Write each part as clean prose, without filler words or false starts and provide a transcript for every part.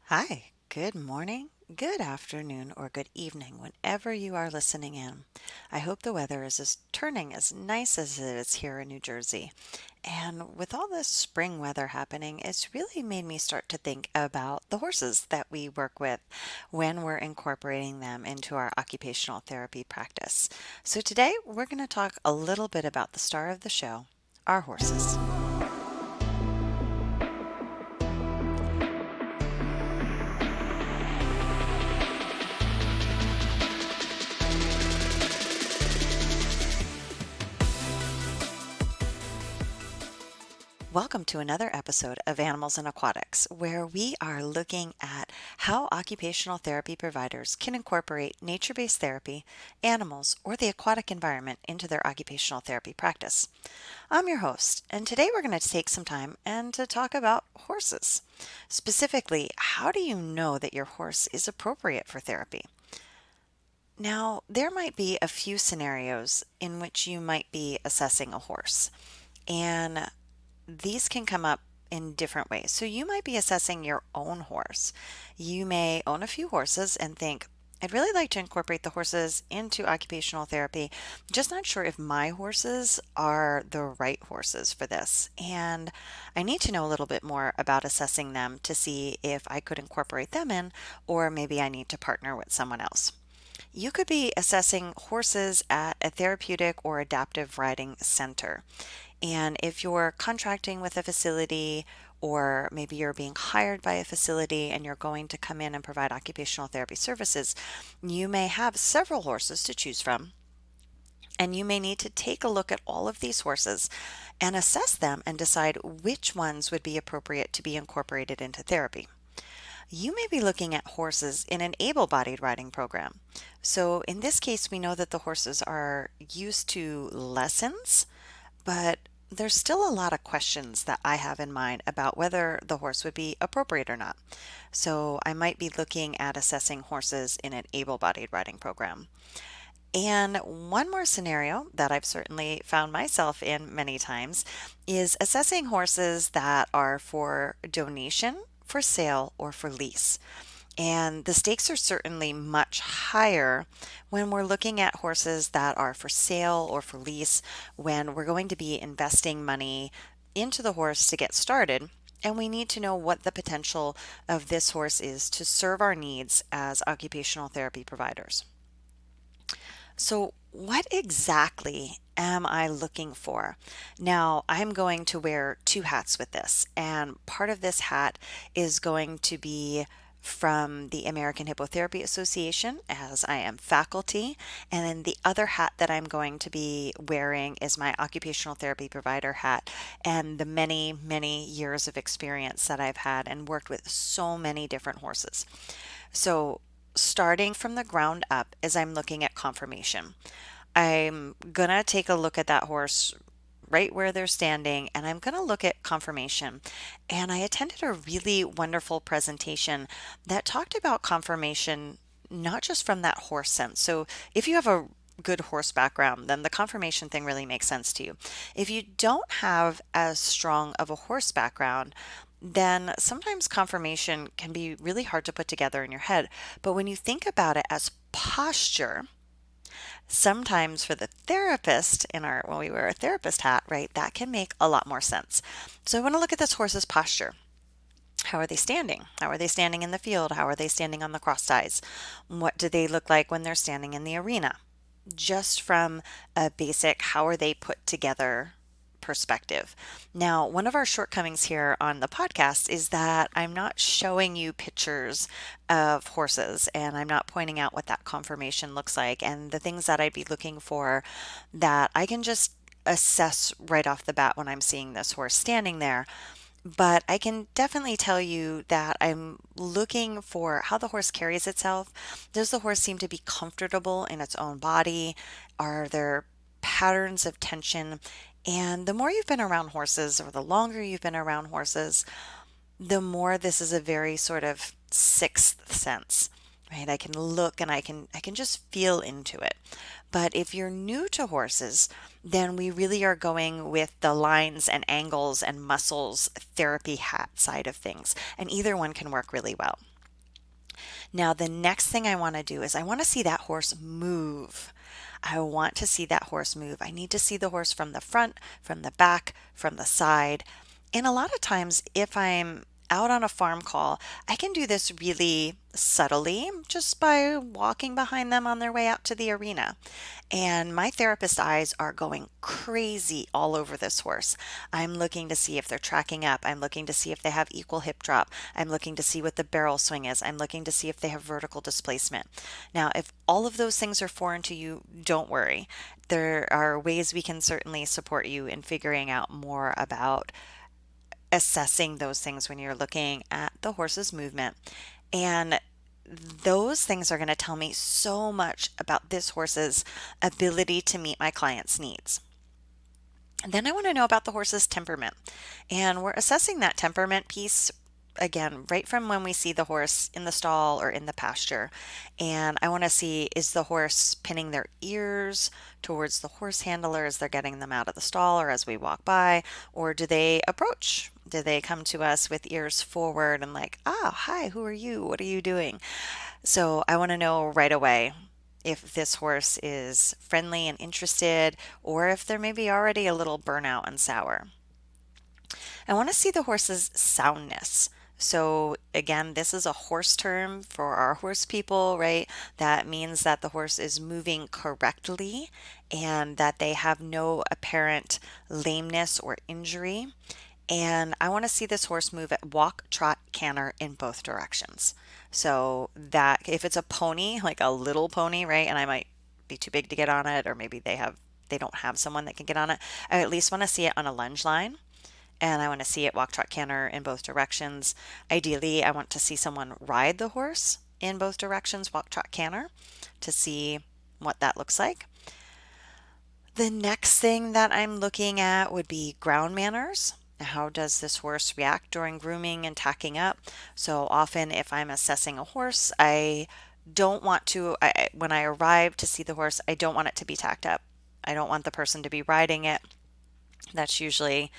Hi, good morning, good afternoon, or good evening, whenever you are listening in. I hope the weather is turning as nice as it is here in New Jersey. And with all this spring weather happening, it's really made me start to think about the horses that we work with when we're incorporating them into our occupational therapy practice. So today we're going to talk a little bit about the star of the show, our horses. Welcome to another episode of Animals and Aquatics, where we are looking at how occupational therapy providers can incorporate nature based therapy, animals, or the aquatic environment into their occupational therapy practice. I'm your host, and today we're going to take some time and to talk about horses. Specifically, how do you know that your horse is appropriate for therapy? Now, there might be a few scenarios in which you might be assessing a horse, and these can come up in different ways. So you might be assessing your own horse. You may own a few horses and think, I'd really like to incorporate the horses into occupational therapy. Just not sure if my horses are the right horses for this. And I need to know a little bit more about assessing them to see if I could incorporate them in, or maybe I need to partner with someone else. You could be assessing horses at a therapeutic or adaptive riding center. And if you're contracting with a facility, or maybe you're being hired by a facility and you're going to come in and provide occupational therapy services, you may have several horses to choose from. And you may need to take a look at all of these horses and assess them and decide which ones would be appropriate to be incorporated into therapy. You may be looking at horses in an able bodied riding program. So, in this case, we know that the horses are used to lessons, but there's still a lot of questions that I have in mind about whether the horse would be appropriate or not. So I might be looking at assessing horses in an able bodied riding program. And one more scenario that I've certainly found myself in many times is assessing horses that are for donation, for sale, or for lease. And the stakes are certainly much higher when we're looking at horses that are for sale or for lease, when we're going to be investing money into the horse to get started. And we need to know what the potential of this horse is to serve our needs as occupational therapy providers. So, what exactly am I looking for? Now, I'm going to wear two hats with this, and part of this hat is going to be from the American Hippotherapy Association, as I am faculty, and then the other hat that I'm going to be wearing is my occupational therapy provider hat, and the many, many years of experience that I've had and worked with so many different horses. So, starting from the ground up as I'm looking at conformation, I'm gonna take a look at that horse right where they're standing, and I'm gonna look at conformation. And I attended a really wonderful presentation that talked about conformation not just from that horse sense. So if you have a good horse background, then the conformation thing really makes sense to you. If you don't have as strong of a horse background, then sometimes conformation can be really hard to put together in your head. But when you think about it as posture, sometimes for the therapist in our when we wear a therapist hat, right, that can make a lot more sense. So I want to look at this horse's posture. How are they standing? How are they standing in the field? How are they standing on the cross ties? What do they look like when they're standing in the arena? Just from a basic how are they put together perspective. Now, one of our shortcomings here on the podcast is that I'm not showing you pictures of horses and I'm not pointing out what that conformation looks like and the things that I'd be looking for that I can just assess right off the bat when I'm seeing this horse standing there. But I can definitely tell you that I'm looking for how the horse carries itself. Does the horse seem to be comfortable in its own body? Are there patterns of tension? And the more you've been around horses, or the longer you've been around horses, the more this is a very sort of sixth sense, right? I can look and I can just feel into it. But if you're new to horses, then we really are going with the lines and angles and muscles therapy hat side of things, and either one can work really well. Now, the next thing I want to do is I want to see that horse move. I want to see that horse move. I need to see the horse from the front, from the back, from the side. And a lot of times, if I'm out on a farm call, I can do this really subtly just by walking behind them on their way out to the arena. And my therapist eyes are going crazy all over this horse. I'm looking to see if they're tracking up. I'm looking to see if they have equal hip drop. I'm looking to see what the barrel swing is. I'm looking to see if they have vertical displacement. Now, if all of those things are foreign to you, don't worry. There are ways we can certainly support you in figuring out more about assessing those things when you're looking at the horse's movement. And those things are going to tell me so much about this horse's ability to meet my client's needs. And then I want to know about the horse's temperament. And we're assessing that temperament piece again right from when we see the horse in the stall or in the pasture. And I want to see, is the horse pinning their ears towards the horse handler as they're getting them out of the stall or as we walk by? Or do they approach? Do they come to us with ears forward and like, ah, hi, who are you? What are you doing? So I want to know right away if this horse is friendly and interested, or if they're maybe already a little burnout and sour. I want to see the horse's soundness. So, again, this is a horse term for our horse people, right? That means that the horse is moving correctly and that they have no apparent lameness or injury. And I want to see this horse move at walk, trot, canter in both directions. So that if it's a pony, like a little pony, right, and I might be too big to get on it, or maybe they don't have someone that can get on it, I at least want to see it on a lunge line. And I want to see it walk, trot, canter in both directions. Ideally, I want to see someone ride the horse in both directions, walk, trot, canter, to see what that looks like. The next thing that I'm looking at would be ground manners. How does this horse react during grooming and tacking up? So often, if I'm assessing a horse, I don't want to, when I arrive to see the horse, I don't want it to be tacked up. I don't want the person to be riding it. That's usually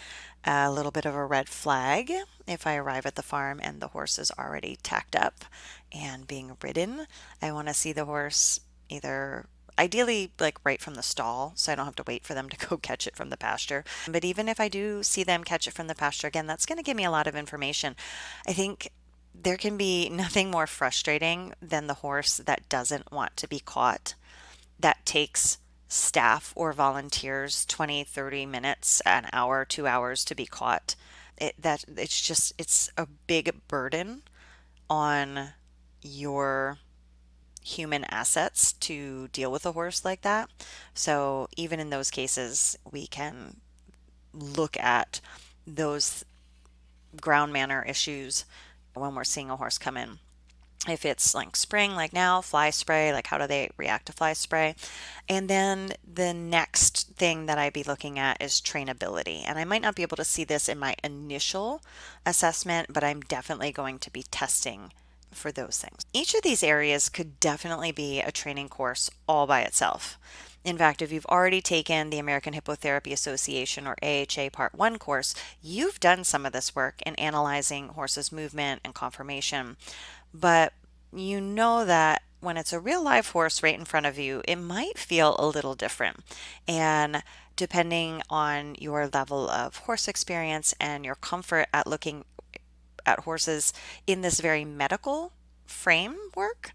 a little bit of a red flag if I arrive at the farm and the horse is already tacked up and being ridden. I want to see the horse either ideally like right from the stall so I don't have to wait for them to go catch it from the pasture. But even if I do see them catch it from the pasture, again, that's going to give me a lot of information. I think there can be nothing more frustrating than the horse that doesn't want to be caught, that takes staff or volunteers 20, 30 minutes, an hour, 2 hours to be caught. It's a big burden on your human assets to deal with a horse like that. So even in those cases, we can look at those ground manner issues when we're seeing a horse come in. If it's like spring, like now, fly spray, like how do they react to fly spray? And then the next thing that I'd be looking at is trainability. And I might not be able to see this in my initial assessment, but I'm definitely going to be testing for those things. Each of these areas could definitely be a training course all by itself. In fact, if you've already taken the American Hippotherapy Association or AHA Part 1 course, you've done some of this work in analyzing horses' movement and conformation. But you know that when it's a real live horse right in front of you, it might feel a little different. And depending on your level of horse experience and your comfort at looking at horses in this very medical framework,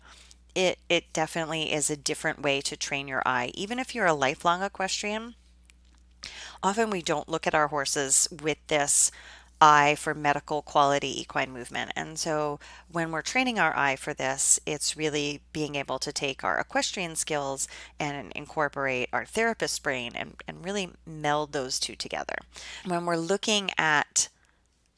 it definitely is a different way to train your eye. Even if you're a lifelong equestrian, often we don't look at our horses with this eye for medical quality equine movement. And so when we're training our eye for this, it's really being able to take our equestrian skills and incorporate our therapist brain and really meld those two together. When we're looking at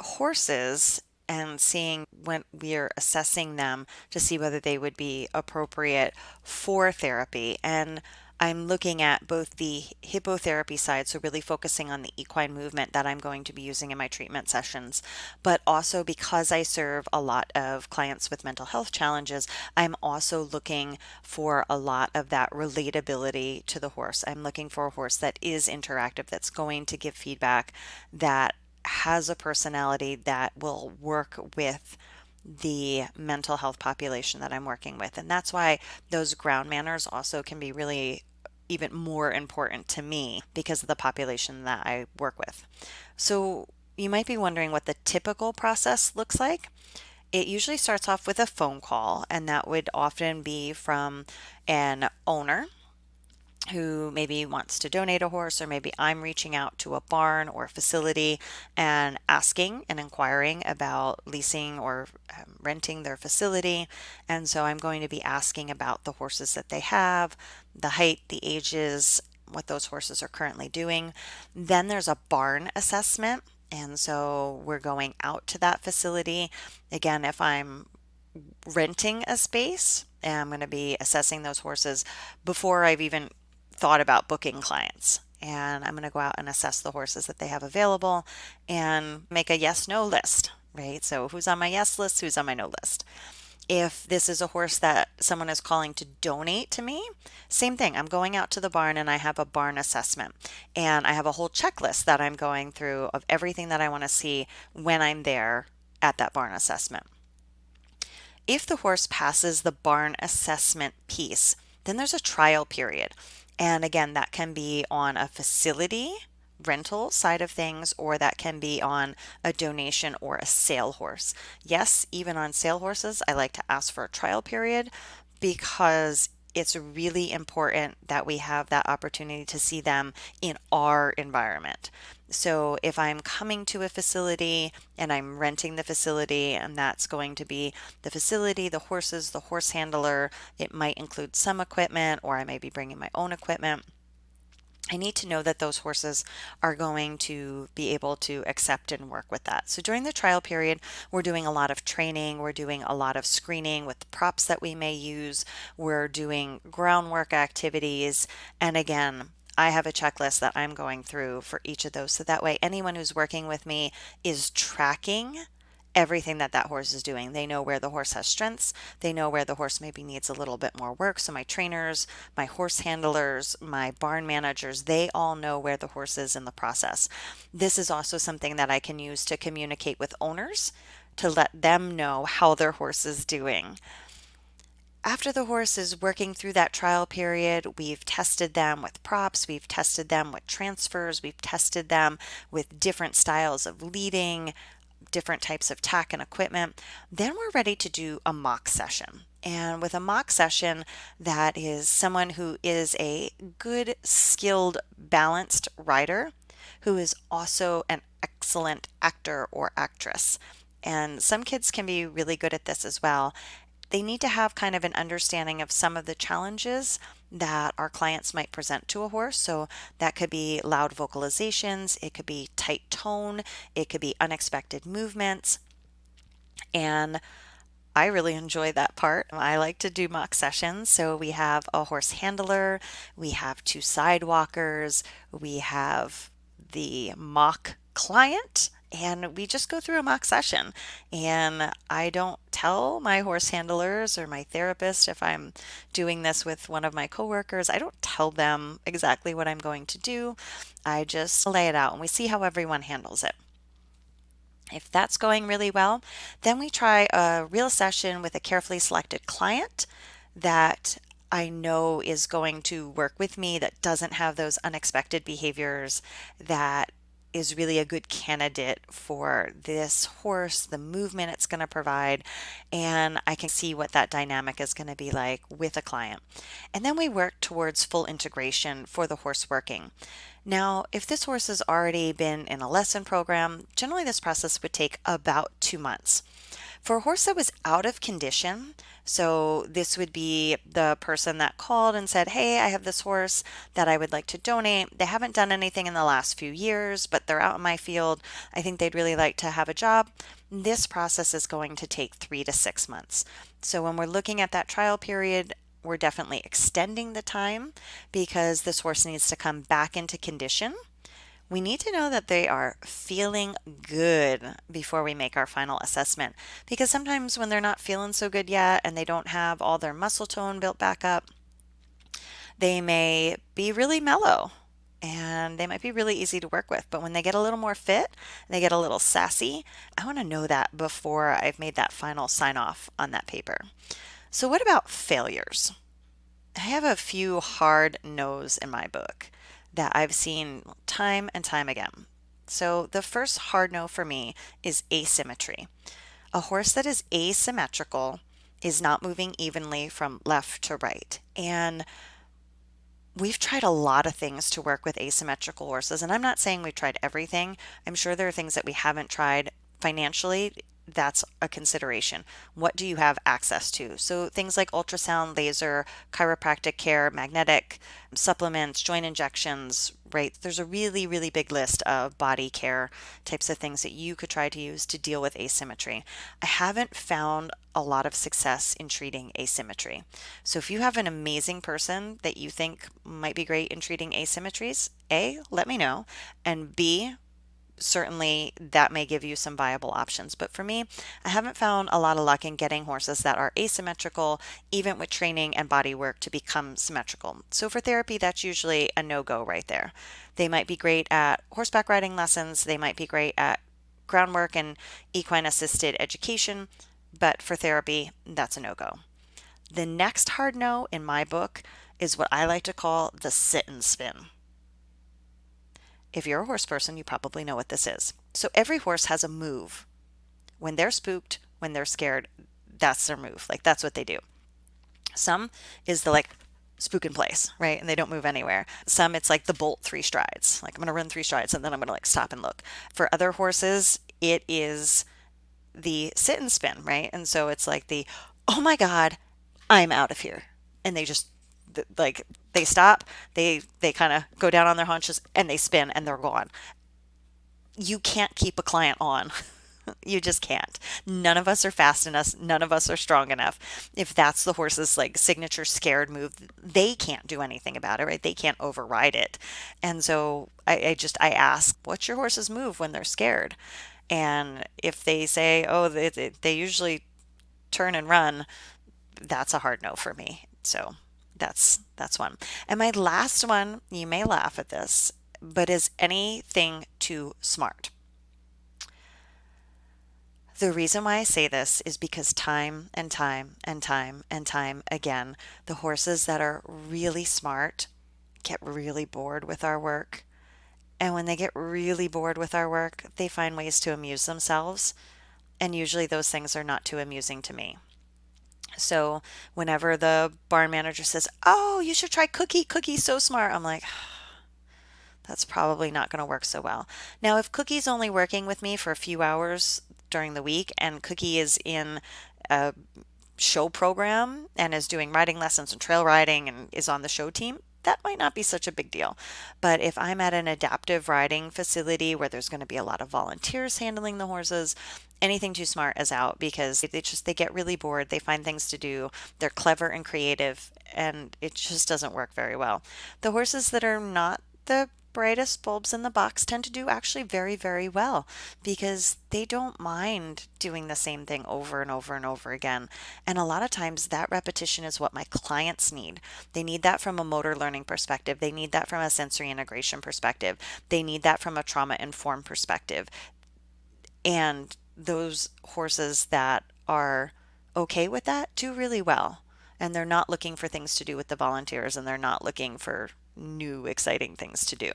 horses and seeing when we're assessing them to see whether they would be appropriate for therapy. And I'm looking at both the hippotherapy side, so really focusing on the equine movement that I'm going to be using in my treatment sessions, but also because I serve a lot of clients with mental health challenges, I'm also looking for a lot of that relatability to the horse. I'm looking for a horse that is interactive, that's going to give feedback, that has a personality that will work with the mental health population that I'm working with. And that's why those ground manners also can be really even more important to me because of the population that I work with. So you might be wondering what the typical process looks like. It usually starts off with a phone call, and that would often be from an owner who maybe wants to donate a horse, or maybe I'm reaching out to a barn or a facility and asking and inquiring about leasing or renting their facility. And so I'm going to be asking about the horses that they have, the height, the ages, what those horses are currently doing. Then there's a barn assessment. And so we're going out to that facility. Again, if I'm renting a space, and I'm going to be assessing those horses before I've even thought about booking clients. And I'm going to go out and assess the horses that they have available and make a yes no list, right? So, who's on my yes list, who's on my no list. If this is a horse that someone is calling to donate to me, same thing. I'm going out to the barn and I have a barn assessment. And I have a whole checklist that I'm going through of everything that I want to see when I'm there at that barn assessment. If the horse passes the barn assessment piece, then there's a trial period. And again, that can be on a facility rental side of things, or that can be on a donation or a sale horse. Yes, even on sale horses, I like to ask for a trial period because it's really important that we have that opportunity to see them in our environment. So if I'm coming to a facility and I'm renting the facility, and that's going to be the facility, the horses, the horse handler, it might include some equipment, or I may be bringing my own equipment. I need to know that those horses are going to be able to accept and work with that. So during the trial period, we're doing a lot of training, we're doing a lot of screening with the props that we may use, we're doing groundwork activities, and again, I have a checklist that I'm going through for each of those. So that way, anyone who's working with me is tracking everything that that horse is doing. They know where the horse has strengths. They know where the horse maybe needs a little bit more work. So my trainers, my horse handlers, my barn managers, they all know where the horse is in the process. This is also something that I can use to communicate with owners to let them know how their horse is doing. After the horse is working through that trial period, we've tested them with props, we've tested them with transfers, we've tested them with different styles of leading, different types of tack and equipment. Then we're ready to do a mock session. And with a mock session, that is someone who is a good, skilled, balanced rider who is also an excellent actor or actress. And some kids can be really good at this as well. They need to have kind of an understanding of some of the challenges that our clients might present to a horse. So that could be loud vocalizations, it could be tight tone, it could be unexpected movements. And I really enjoy that part. I like to do mock sessions. So we have a horse handler, we have two sidewalkers, we have the mock client, and we just go through a mock session. And I don't tell my horse handlers or my therapist, if I'm doing this with one of my coworkers, I don't tell them exactly what I'm going to do. I just lay it out and we see how everyone handles it. If that's going really well, then we try a real session with a carefully selected client that I know is going to work with me, that doesn't have those unexpected behaviors, that is really a good candidate for this horse, the movement it's going to provide, and I can see what that dynamic is going to be like with a client. And then we work towards full integration for the horse working. Now, if this horse has already been in a lesson program, generally this process would take about 2 months. For a horse that was out of condition, so this would be the person that called and said, hey, I have this horse that I would like to donate. They haven't done anything in the last few years, but they're out in my field. I think they'd really like to have a job. This process is going to take 3 to 6 months. So when we're looking at that trial period, we're definitely extending the time because this horse needs to come back into condition. We need to know that they are feeling good before we make our final assessment, because sometimes when they're not feeling so good yet and they don't have all their muscle tone built back up, they may be really mellow. and they might be really easy to work with. But when they get a little more fit, they get a little sassy, I want to know that before I've made that final sign off on that paper. So, what about failures? I have a few hard no's in my book that I've seen time and time again. So, the first hard no for me is asymmetry. A horse that is asymmetrical is not moving evenly from left to right. And we've tried a lot of things to work with asymmetrical horses, and I'm not saying we've tried everything. I'm sure there are things that we haven't tried financially. That's a consideration. What do you have access to? So, things like ultrasound, laser, chiropractic care, magnetic supplements, joint injections, right? There's a really, really big list of body care types of things that you could try to use to deal with asymmetry. I haven't found a lot of success in treating asymmetry. So if you have an amazing person that you think might be great in treating asymmetries, A, let me know, and B, certainly that may give you some viable options. But for me, I haven't found a lot of luck in getting horses that are asymmetrical, even with training and body work, to become symmetrical. So for therapy, that's usually a no-go right there. They might be great at horseback riding lessons, they might be great at groundwork and equine-assisted education, but for therapy, that's a no-go. The next hard no in my book is what I like to call the sit and spin. If you're a horse person, you probably know what this is. So every horse has a move. When they're spooked, when they're scared, that's their move. Like that's what they do. Some is the like spook in place, right? And they don't move anywhere. Some it's like the bolt 3 strides. Like I'm going to run 3 strides and then I'm going to like stop and look. For other horses, it is the sit and spin, right? And so it's like the, oh my God, I'm out of here. And they just like they stop, they kind of go down on their haunches and they spin and they're gone. You can't keep a client on. You just can't. None of us are fast enough. None of us are strong enough. If that's the horse's like signature scared move, they can't do anything about it, right? They can't override it. And so I ask, what's your horse's move when they're scared? And if they say, oh, they usually turn and run, that's a hard no for me. So that's one. And my last one, you may laugh at this, but is anything too smart. The reason why I say this is because time and time and time and time again, the horses that are really smart get really bored with our work. And when they get really bored with our work, they find ways to amuse themselves. And usually those things are not too amusing to me. So whenever the barn manager says, "Oh, you should try Cookie. Cookie's so smart," I'm like, that's probably not going to work so well. Now, if Cookie's only working with me for a few hours during the week and Cookie is in a show program and is doing riding lessons and trail riding and is on the show team, that might not be such a big deal. But if I'm at an adaptive riding facility where there's going to be a lot of volunteers handling the horses, anything too smart is out because they get really bored, they find things to do, they're clever and creative, and it just doesn't work very well. The horses that are not the brightest bulbs in the box tend to do actually very, very well because they don't mind doing the same thing over and over and over again. And a lot of times that repetition is what my clients need. They need that from a motor learning perspective. They need that from a sensory integration perspective. They need that from a trauma informed perspective. And those horses that are okay with that do really well. And they're not looking for things to do with the volunteers and they're not looking for new exciting things to do.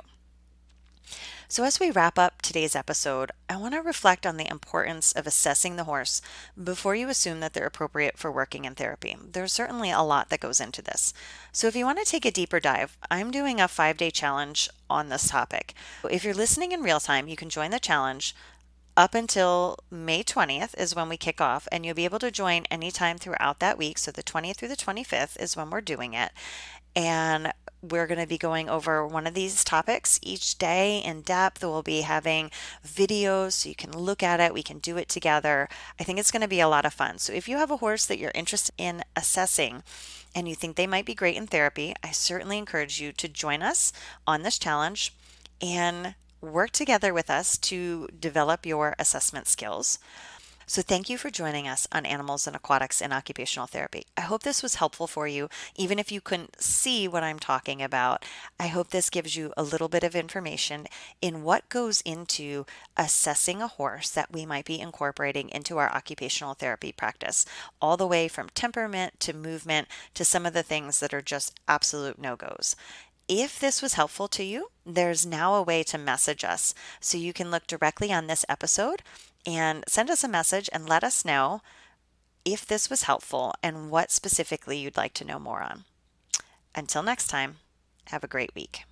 So, as we wrap up today's episode, I want to reflect on the importance of assessing the horse before you assume that they're appropriate for working in therapy. There's certainly a lot that goes into this. So, if you want to take a deeper dive, I'm doing a 5-day challenge on this topic. If you're listening in real time, you can join the challenge up until May 20th is when we kick off, and you'll be able to join anytime throughout that week. So, the 20th through the 25th is when we're doing it. And we're going to be going over one of these topics each day in depth. We'll be having videos so you can look at it. We can do it together. I think it's going to be a lot of fun. So if you have a horse that you're interested in assessing and you think they might be great in therapy, I certainly encourage you to join us on this challenge and work together with us to develop your assessment skills. So thank you for joining us on Animals and Aquatics in Occupational Therapy. I hope this was helpful for you, even if you couldn't see what I'm talking about. I hope this gives you a little bit of information in what goes into assessing a horse that we might be incorporating into our occupational therapy practice, all the way from temperament to movement to some of the things that are just absolute no-goes. If this was helpful to you, there's now a way to message us. So you can look directly on this episode and send us a message and let us know if this was helpful and what specifically you'd like to know more on. Until next time, have a great week.